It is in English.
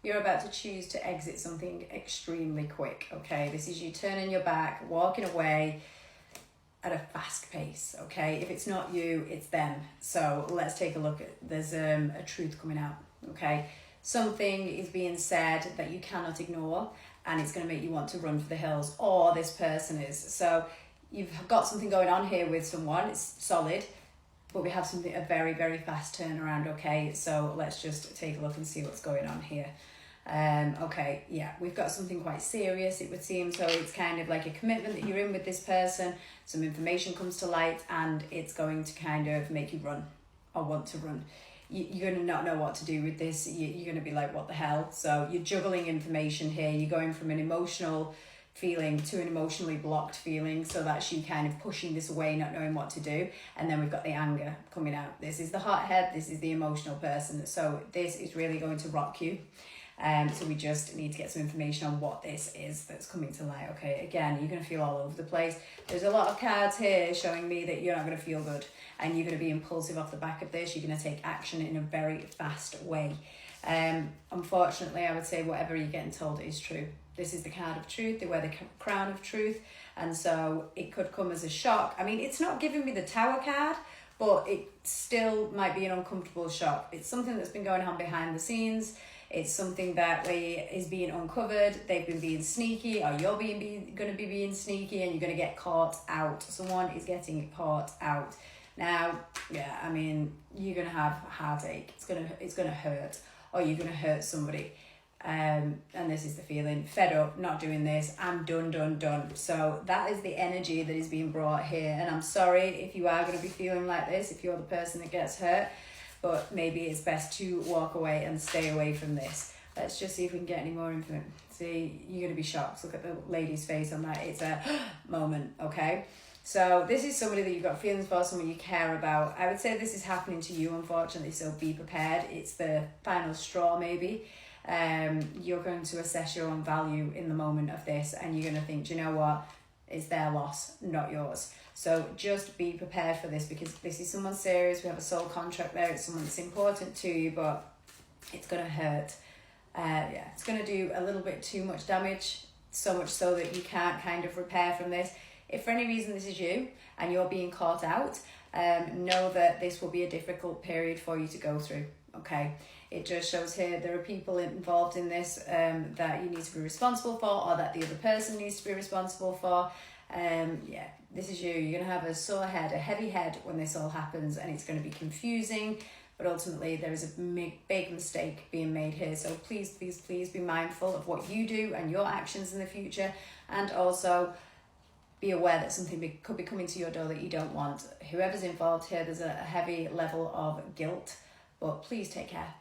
you're about to choose to exit something extremely quick, okay? This is you turning your back, walking away at a fast pace, okay? If it's not you, it's them. So let's take a look at, there's a truth coming out, okay? Something is being said that you cannot ignore, and it's going to make you want to run for the hills, or this person is. So you've got something going on here with someone, it's solid, but we have something, a very, very fast turnaround, okay? So let's just take a look and see what's going on here. Okay, yeah, we've got something quite serious, it would seem. So it's kind of like a commitment that you're in with this person. Some information comes to light, and it's going to kind of make you run or want to run. You're going to not know what to do with this. You're going to be like, what the hell? So you're juggling information here. You're going from an emotional feeling to an emotionally blocked feeling. So that's you kind of pushing this away, not knowing what to do. And then we've got the anger coming out. This is the hothead. This is the emotional person. So this is really going to rock you. So we just need to get some information on what this is that's coming to light. Okay, again, you're going to feel all over the place. There's a lot of cards here showing me that you're not going to feel good, and you're going to be impulsive off the back of this. You're going to take action in a very fast way. Unfortunately, I would say whatever you're getting told is true. This is the card of truth. They wear the crown of truth, and so it could come as a shock. I mean, it's not giving me the Tower card, but it still might be an uncomfortable shock. It's something that's been going on behind the scenes. It's something that is being uncovered. They've been being sneaky, or you're going to be being sneaky, and you're going to get caught out. Someone is getting caught out. Now, yeah, I mean, you're going to have heartache. It's gonna hurt, or you're going to hurt somebody. And this is the feeling, fed up, not doing this, I'm done. So that is the energy that is being brought here. And I'm sorry if you are going to be feeling like this, if you're the person that gets hurt. But maybe it's best to walk away and stay away from this. Let's just see if we can get any more info. See, you're going to be shocked. Look at the lady's face on that. It's a moment, okay? So this is somebody that you've got feelings for, someone you care about. I would say this is happening to you, unfortunately, so be prepared. It's the final straw, maybe. You're going to assess your own value in the moment of this, and you're going to think, do you know what? It's their loss, not yours. So just be prepared for this, because this is someone serious. We have a soul contract there. It's someone that's important to you, but it's going to hurt. Yeah, it's going to do a little bit too much damage, so much so that you can't kind of repair from this. If for any reason this is you and you're being caught out, know that this will be a difficult period for you to go through, okay? It just shows here there are people involved in this that you need to be responsible for, or that the other person needs to be responsible for. Yeah, this is you. You're going to have a sore head, a heavy head when this all happens, and it's going to be confusing, but ultimately there is a big mistake being made here. So please be mindful of what you do and your actions in the future, and also be aware that something could be coming to your door that you don't want. Whoever's involved here, there's a heavy level of guilt, but please take care.